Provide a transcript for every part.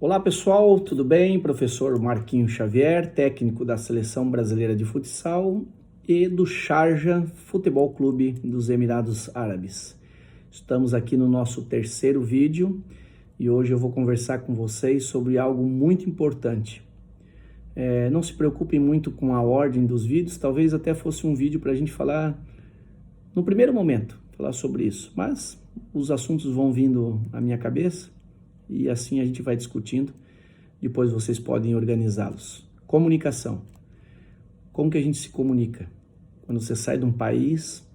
Olá pessoal, tudo bem? Professor Marquinhos Xavier, técnico da Seleção Brasileira de Futsal e do Sharjah Futebol Clube dos Emirados Árabes. Estamos aqui no nosso terceiro vídeo e hoje eu vou conversar com vocês sobre algo muito importante. Não se preocupem muito com a ordem dos vídeos, talvez até fosse um vídeo para a gente falar no primeiro momento, falar sobre isso, mas os assuntos vão vindo à minha cabeça e assim a gente vai discutindo, depois vocês podem organizá-los. Comunicação. Como que a gente se comunica? Quando você sai de um país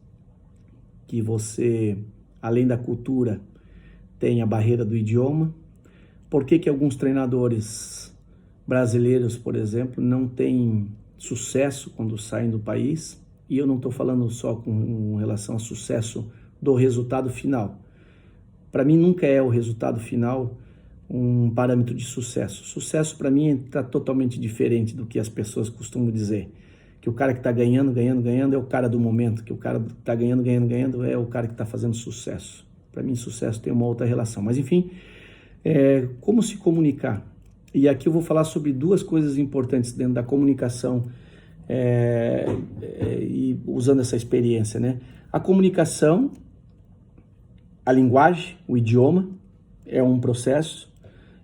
que você, além da cultura, tem a barreira do idioma. Por que alguns treinadores brasileiros, por exemplo, não têm sucesso quando saem do país? E eu não estou falando só com relação ao sucesso do resultado final. Para mim nunca é o resultado final um parâmetro de sucesso. Sucesso para mim está totalmente diferente do que as pessoas costumam dizer. Que o cara que está ganhando é o cara do momento, que o cara que está ganhando é o cara que está fazendo sucesso. Para mim sucesso tem uma outra relação. Mas enfim, como se comunicar? E aqui eu vou falar sobre duas coisas importantes dentro da comunicação e usando essa experiência, né? A comunicação, a linguagem, o idioma é um processo,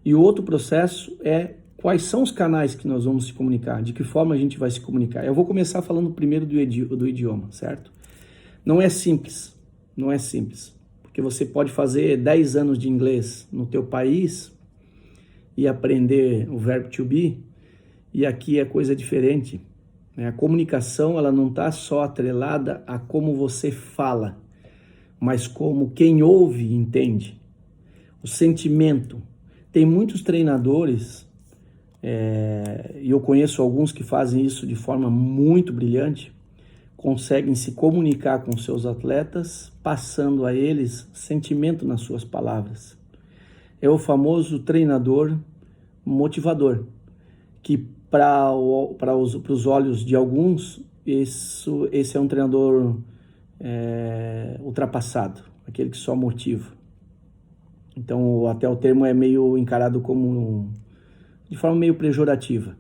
e o outro processo é quais são os canais que nós vamos se comunicar, de que forma a gente vai se comunicar. Eu vou começar falando primeiro do idioma, certo? Não é simples, porque você pode fazer 10 anos de inglês no teu país e aprender o verbo to be, e aqui é coisa diferente. A comunicação, ela não está só atrelada a como você fala, mas como quem ouve entende. O sentimento. Tem muitos treinadores, e eu conheço alguns que fazem isso de forma muito brilhante, conseguem se comunicar com seus atletas, passando a eles sentimento nas suas palavras. É o famoso treinador motivador, que para os olhos de alguns, esse é um treinador ultrapassado, aquele que só motiva. Então até o termo é meio encarado como de forma meio pejorativa,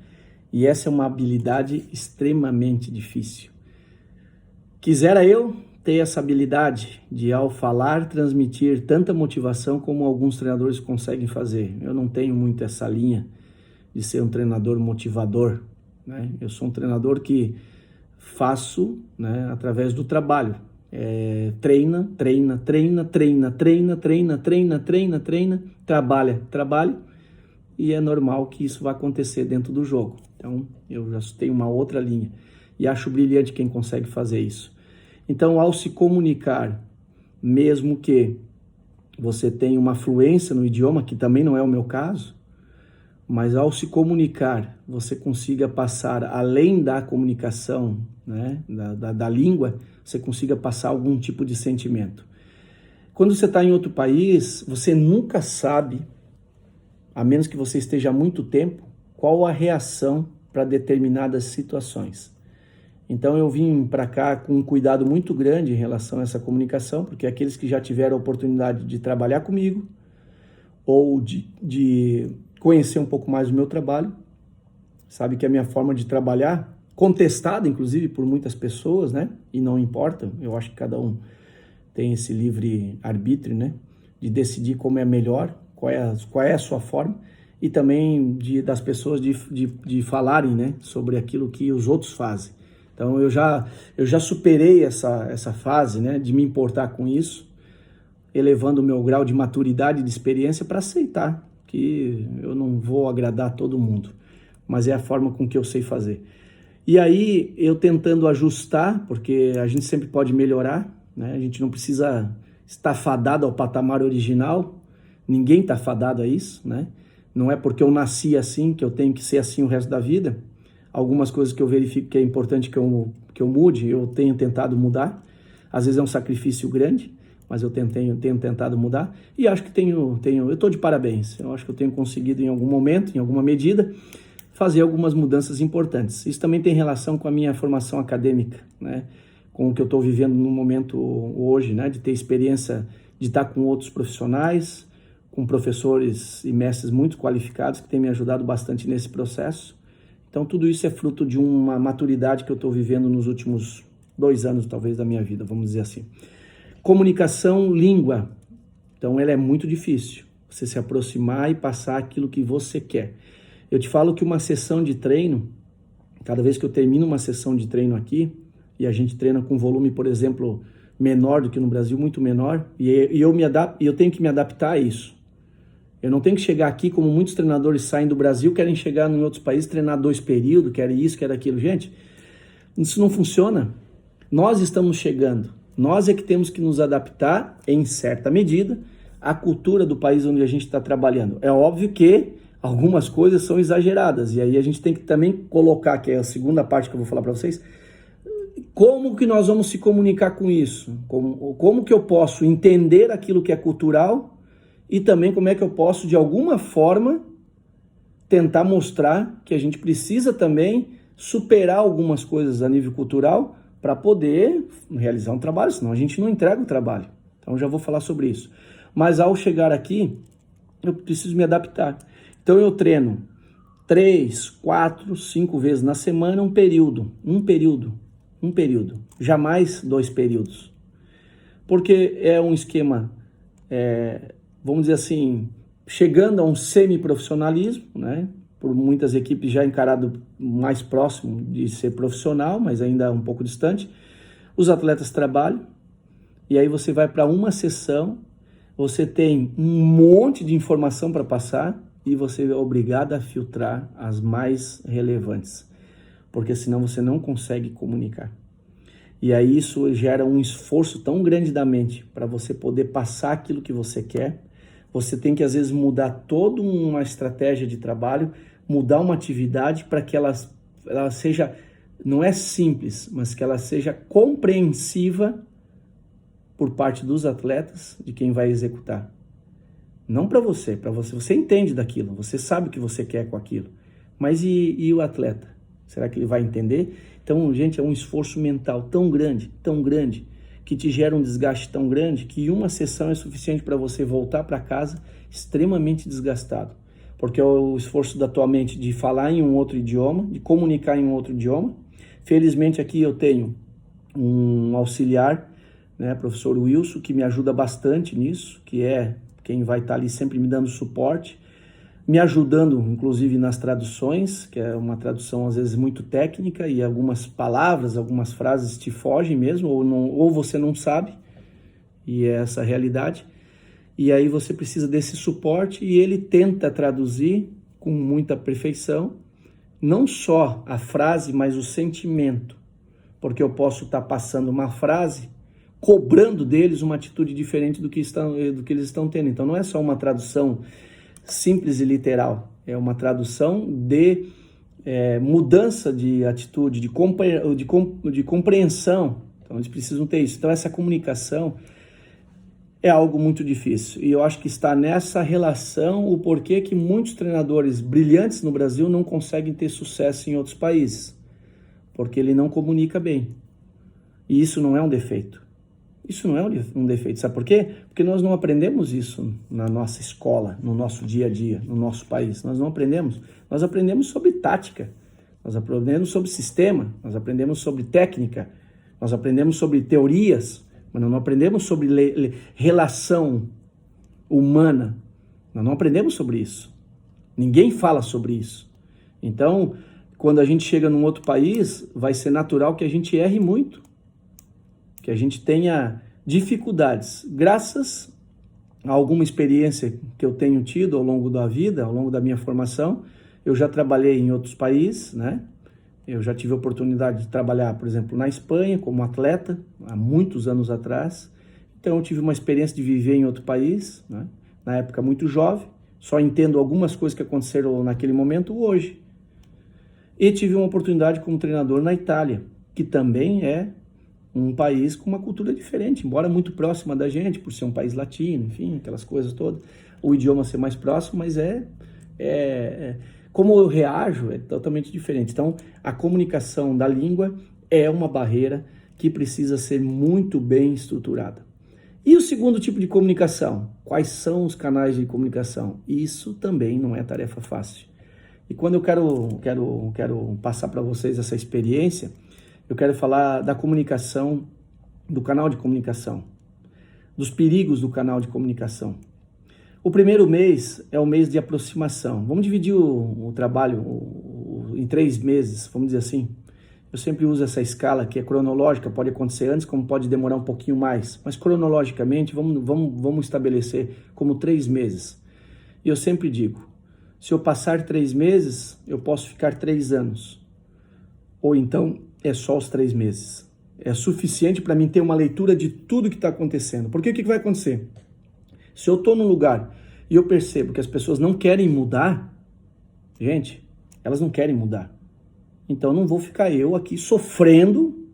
e essa é uma habilidade extremamente difícil. Quisera eu ter essa habilidade de, ao falar, transmitir tanta motivação como alguns treinadores conseguem fazer. Eu não tenho muito essa linha de ser um treinador motivador, né? Eu sou um treinador que faço, né, através do trabalho. Treina, trabalha, e é normal que isso vai acontecer dentro do jogo. Então, eu já tenho uma outra linha, e acho brilhante quem consegue fazer isso. Então, ao se comunicar, mesmo que você tenha uma fluência no idioma, que também não é o meu caso, mas ao se comunicar, você consiga passar, além da comunicação, né, da língua, você consiga passar algum tipo de sentimento. Quando você está em outro país, você nunca sabe, a menos que você esteja há muito tempo, qual a reação para determinadas situações. Então eu vim para cá com um cuidado muito grande em relação a essa comunicação, porque aqueles que já tiveram a oportunidade de trabalhar comigo, ou de conhecer um pouco mais do meu trabalho, sabe que a minha forma de trabalhar, contestada inclusive por muitas pessoas, né? E não importa, eu acho que cada um tem esse livre arbítrio, né? De decidir como é melhor, qual é a sua forma, e também das pessoas de falarem, né? Sobre aquilo que os outros fazem. Então eu já superei essa fase, né? De me importar com isso, elevando o meu grau de maturidade e de experiência para aceitar que eu não vou agradar todo mundo, mas é a forma com que eu sei fazer. E aí eu tentando ajustar, porque a gente sempre pode melhorar, né? A gente não precisa estar fadado ao patamar original, ninguém está fadado a isso, né? Não é porque eu nasci assim que eu tenho que ser assim o resto da vida. Algumas coisas que eu verifico que é importante que eu mude, eu tenho tentado mudar. Às vezes é um sacrifício grande, mas eu tenho tentado mudar, e acho que eu estou de parabéns. Eu acho que eu tenho conseguido em algum momento, em alguma medida, fazer algumas mudanças importantes. Isso também tem relação com a minha formação acadêmica, né? Com o que eu estou vivendo no momento hoje, né? De ter experiência de estar com outros profissionais, com professores e mestres muito qualificados que têm me ajudado bastante nesse processo. Então, tudo isso é fruto de uma maturidade que eu estou vivendo nos últimos 2 anos, talvez, da minha vida, vamos dizer assim. Comunicação, língua. Então, ela é muito difícil. Você se aproximar e passar aquilo que você quer. Eu te falo que uma sessão de treino, cada vez que eu termino uma sessão de treino aqui, e a gente treina com volume, por exemplo, menor do que no Brasil, muito menor, e eu tenho que me adaptar a isso. Eu não tenho que chegar aqui, como muitos treinadores saem do Brasil, querem chegar em outros países, treinar 2 períodos, querem isso, querem aquilo. Gente, isso não funciona. Nós estamos chegando. Nós é que temos que nos adaptar, em certa medida, à cultura do país onde a gente está trabalhando. É óbvio que algumas coisas são exageradas, e aí a gente tem que também colocar, que é a segunda parte que eu vou falar para vocês, como que nós vamos se comunicar com isso? Como que eu posso entender aquilo que é cultural e também como é que eu posso, de alguma forma, tentar mostrar que a gente precisa também superar algumas coisas a nível cultural para poder realizar um trabalho, senão a gente não entrega o trabalho. Então já vou falar sobre isso. Mas ao chegar aqui, eu preciso me adaptar. Então eu treino 3, 4, 5 vezes na semana, um período. Jamais 2 períodos. Porque é um esquema, vamos dizer assim, chegando a um semi-profissionalismo, né? Por muitas equipes já encarado mais próximo de ser profissional, mas ainda um pouco distante. Os atletas trabalham, e aí você vai para uma sessão, você tem um monte de informação para passar, e você é obrigado a filtrar as mais relevantes, porque senão você não consegue comunicar. E aí isso gera um esforço tão grande da mente para você poder passar aquilo que você quer. Você tem que, às vezes, mudar toda uma estratégia de trabalho, mudar uma atividade para que ela seja, não é simples, mas que ela seja compreensiva por parte dos atletas, de quem vai executar. Não para você, você entende daquilo, você sabe o que você quer com aquilo. Mas e o atleta? Será que ele vai entender? Então, gente, é um esforço mental tão grande, que te gera um desgaste tão grande, que uma sessão é suficiente para você voltar para casa extremamente desgastado. Porque é o esforço da tua mente de falar em um outro idioma, de comunicar em um outro idioma. Felizmente aqui eu tenho um auxiliar, né, professor Wilson, que me ajuda bastante nisso, que é quem vai estar ali sempre me dando suporte, me ajudando, inclusive, nas traduções, que é uma tradução, às vezes, muito técnica, e algumas palavras, algumas frases te fogem mesmo, ou você não sabe, e é essa a realidade. E aí você precisa desse suporte, e ele tenta traduzir com muita perfeição, não só a frase, mas o sentimento, porque eu posso estar passando uma frase cobrando deles uma atitude diferente do que eles estão tendo. Então não é só uma tradução simples e literal, é uma tradução de mudança de atitude, de compreensão. Então eles precisam ter isso. Então essa comunicação é algo muito difícil, e eu acho que está nessa relação o porquê que muitos treinadores brilhantes no Brasil não conseguem ter sucesso em outros países, porque ele não comunica bem, e isso não é um defeito. Isso não é um defeito, sabe por quê? Porque nós não aprendemos isso na nossa escola, no nosso dia a dia, no nosso país. Nós não aprendemos. Nós aprendemos sobre tática, nós aprendemos sobre sistema, nós aprendemos sobre técnica, nós aprendemos sobre teorias, mas nós não aprendemos sobre relação humana. Nós não aprendemos sobre isso. Ninguém fala sobre isso. Então, quando a gente chega num outro país, vai ser natural que a gente erre muito, que a gente tenha dificuldades. Graças a alguma experiência que eu tenho tido ao longo da vida, ao longo da minha formação, eu já trabalhei em outros países, né? Eu já tive a oportunidade de trabalhar, por exemplo, na Espanha como atleta, há muitos anos atrás. Então eu tive uma experiência de viver em outro país, né? Na época muito jovem, só entendo algumas coisas que aconteceram naquele momento hoje. E tive uma oportunidade como treinador na Itália, que também é um país com uma cultura diferente, embora muito próxima da gente, por ser um país latino, enfim, aquelas coisas todas. O idioma ser mais próximo, mas como eu reajo é totalmente diferente. Então, a comunicação da língua é uma barreira que precisa ser muito bem estruturada. E o segundo tipo de comunicação? Quais são os canais de comunicação? Isso também não é tarefa fácil. E quando eu quero passar para vocês essa experiência, eu quero falar da comunicação, do canal de comunicação, dos perigos do canal de comunicação. O primeiro mês é o mês de aproximação. Vamos dividir o trabalho em 3 meses, vamos dizer assim. Eu sempre uso essa escala que é cronológica, pode acontecer antes, como pode demorar um pouquinho mais. Mas cronologicamente, vamos estabelecer como 3 meses. E eu sempre digo, se eu passar 3 meses, eu posso ficar 3 anos. Ou então, é só os 3 meses. É suficiente para mim ter uma leitura de tudo que está acontecendo. Porque o que vai acontecer? Se eu estou num lugar e eu percebo que as pessoas não querem mudar, gente, elas não querem mudar. Então não vou ficar eu aqui sofrendo,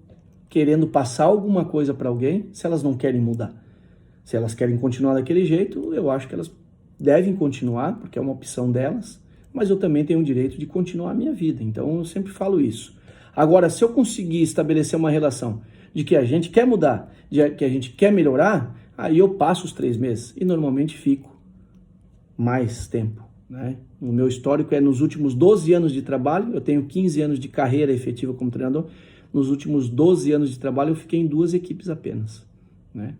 querendo passar alguma coisa para alguém, se elas não querem mudar. Se elas querem continuar daquele jeito, eu acho que elas devem continuar, porque é uma opção delas, mas eu também tenho o direito de continuar a minha vida. Então eu sempre falo isso. Agora, se eu conseguir estabelecer uma relação de que a gente quer mudar, de que a gente quer melhorar, aí eu passo os 3 meses e normalmente fico mais tempo, né? O meu histórico é nos últimos 12 anos de trabalho, eu tenho 15 anos de carreira efetiva como treinador, nos últimos 12 anos de trabalho eu fiquei em 2 equipes apenas, né?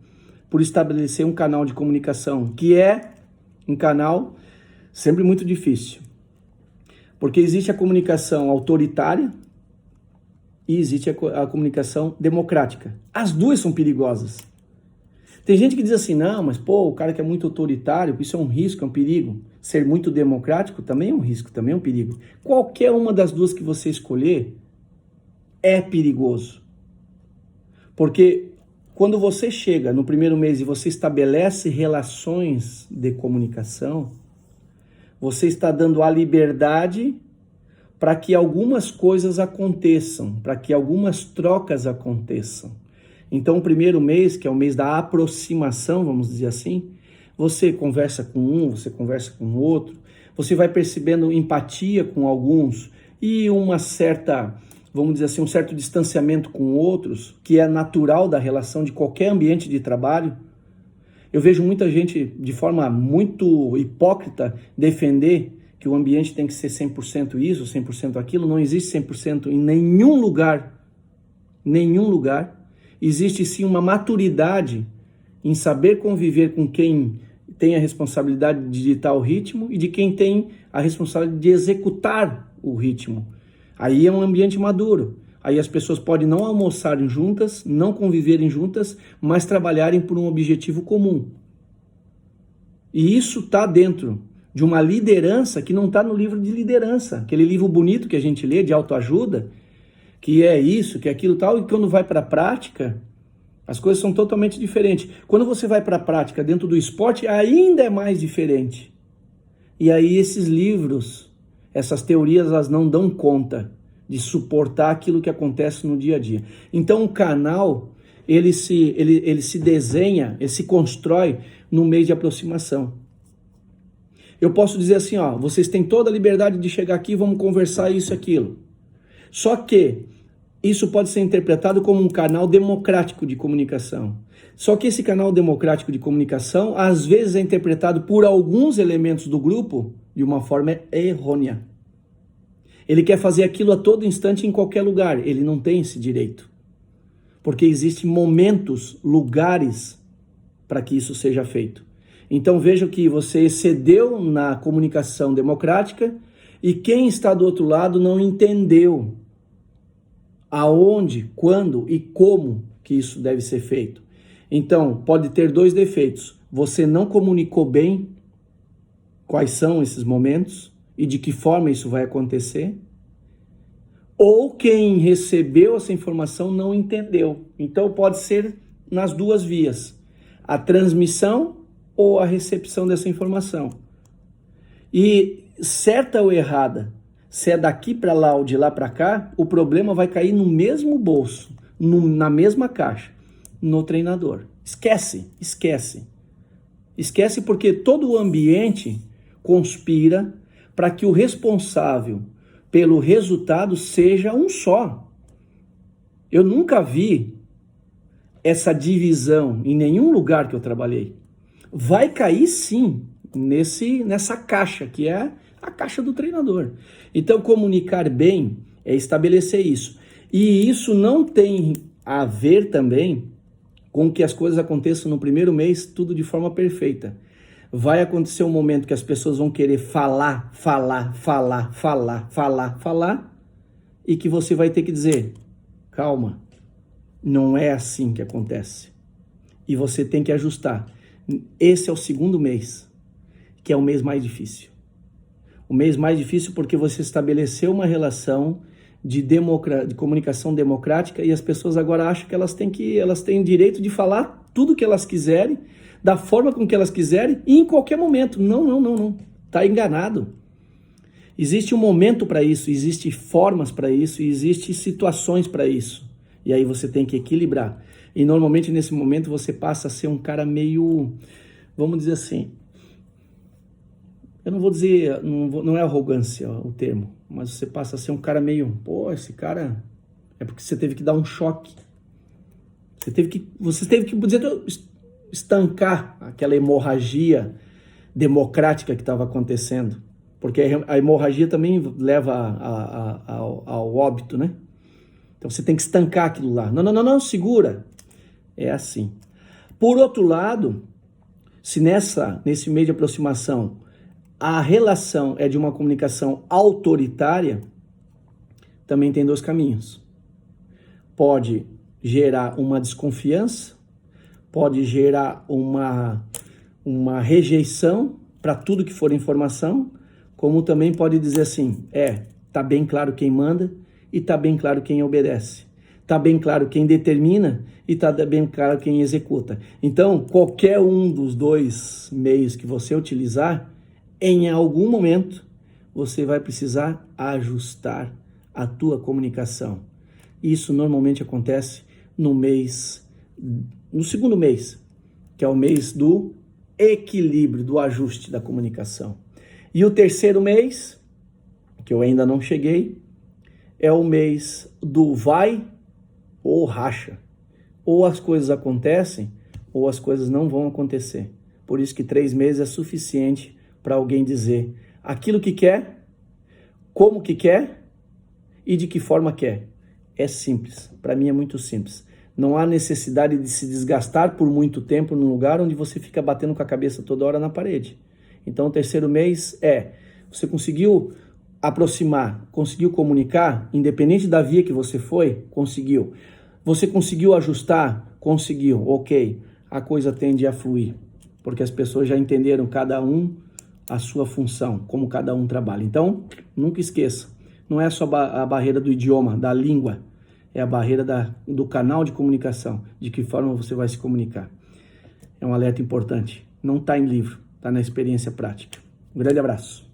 Por estabelecer um canal de comunicação, que é um canal sempre muito difícil, porque existe a comunicação autoritária e existe a comunicação democrática. As duas são perigosas. Tem gente que diz assim, não, mas pô, o cara que é muito autoritário, isso é um risco, é um perigo. Ser muito democrático também é um risco, também é um perigo. Qualquer uma das duas que você escolher é perigoso. Porque quando você chega no primeiro mês e você estabelece relações de comunicação, você está dando a liberdade para que algumas coisas aconteçam, para que algumas trocas aconteçam. Então, o primeiro mês, que é o mês da aproximação, vamos dizer assim, você conversa com um, você conversa com outro, você vai percebendo empatia com alguns e uma certa, vamos dizer assim, um certo distanciamento com outros, que é natural da relação de qualquer ambiente de trabalho. Eu vejo muita gente, de forma muito hipócrita, defender que o ambiente tem que ser 100% isso, 100% aquilo. Não existe 100% em nenhum lugar. Nenhum lugar. Existe sim uma maturidade em saber conviver com quem tem a responsabilidade de ditar o ritmo e de quem tem a responsabilidade de executar o ritmo. Aí é um ambiente maduro. Aí as pessoas podem não almoçarem juntas, não conviverem juntas, mas trabalharem por um objetivo comum. E isso está dentro de uma liderança que não está no livro de liderança, aquele livro bonito que a gente lê de autoajuda, que é isso, que é aquilo tal, e quando vai para a prática, as coisas são totalmente diferentes. Quando você vai para a prática dentro do esporte, ainda é mais diferente. E aí esses livros, essas teorias, elas não dão conta de suportar aquilo que acontece no dia a dia. Então o canal, ele se desenha, ele se constrói no mês de aproximação. Eu posso dizer assim, ó, vocês têm toda a liberdade de chegar aqui, vamos conversar isso e aquilo. Só que isso pode ser interpretado como um canal democrático de comunicação. Só que esse canal democrático de comunicação, às vezes é interpretado por alguns elementos do grupo de uma forma errônea. Ele quer fazer aquilo a todo instante, em qualquer lugar. Ele não tem esse direito. Porque existem momentos, lugares para que isso seja feito. Então veja que você excedeu na comunicação democrática e quem está do outro lado não entendeu aonde, quando e como que isso deve ser feito. Então, pode ter 2 defeitos. Você não comunicou bem quais são esses momentos e de que forma isso vai acontecer. Ou quem recebeu essa informação não entendeu. Então, pode ser nas 2 vias. A transmissão ou a recepção dessa informação. E certa ou errada, se é daqui para lá ou de lá para cá, o problema vai cair no mesmo bolso, na mesma caixa, no treinador. Esquece. Esquece porque todo o ambiente conspira para que o responsável pelo resultado seja um só. Eu nunca vi essa divisão em nenhum lugar que eu trabalhei. Vai cair sim nessa caixa, que é a caixa do treinador. Então, comunicar bem é estabelecer isso. E isso não tem a ver também com que as coisas aconteçam no primeiro mês, tudo de forma perfeita. Vai acontecer um momento que as pessoas vão querer falar, e que você vai ter que dizer, calma, não é assim que acontece. E você tem que ajustar. Esse é o segundo mês, que é o mês mais difícil. O mês mais difícil porque você estabeleceu uma relação de comunicação democrática e as pessoas agora acham que elas têm direito de falar tudo que elas quiserem, da forma com que elas quiserem e em qualquer momento. Não. Está enganado. Existe um momento para isso, existem formas para isso, existem situações para isso. E aí você tem que equilibrar. E normalmente nesse momento você passa a ser um cara meio, vamos dizer assim, eu não vou dizer, não é arrogância o termo, mas você passa a ser um cara meio, esse cara, é porque você teve que dar um choque. Você teve que estancar aquela hemorragia democrática que estava acontecendo. Porque a hemorragia também leva ao óbito, né? Então você tem que estancar aquilo lá. Não, segura. É assim. Por outro lado, se nesse meio de aproximação a relação é de uma comunicação autoritária, também tem dois caminhos. Pode gerar uma desconfiança, pode gerar uma rejeição para tudo que for informação, como também pode dizer assim, tá bem claro quem manda e tá bem claro quem obedece. Tá bem claro quem determina e tá bem claro quem executa. Então, qualquer um dos dois meios que você utilizar, em algum momento, você vai precisar ajustar a tua comunicação. Isso normalmente acontece no segundo mês, que é o mês do equilíbrio, do ajuste da comunicação. E o terceiro mês, que eu ainda não cheguei, é o mês do vai ou racha. Ou as coisas acontecem, ou as coisas não vão acontecer. Por isso que 3 meses é suficiente para alguém dizer aquilo que quer, como que quer e de que forma quer. É simples, para mim é muito simples. Não há necessidade de se desgastar por muito tempo num lugar onde você fica batendo com a cabeça toda hora na parede. Então o terceiro mês você conseguiu aproximar, conseguiu comunicar, independente da via que você foi, conseguiu. Você conseguiu ajustar? Conseguiu, ok. A coisa tende a fluir, porque as pessoas já entenderam cada um a sua função, como cada um trabalha. Então, nunca esqueça, não é só a barreira do idioma, da língua, é a barreira do canal de comunicação, de que forma você vai se comunicar. É um alerta importante. Não está em livro, está na experiência prática. Um grande abraço.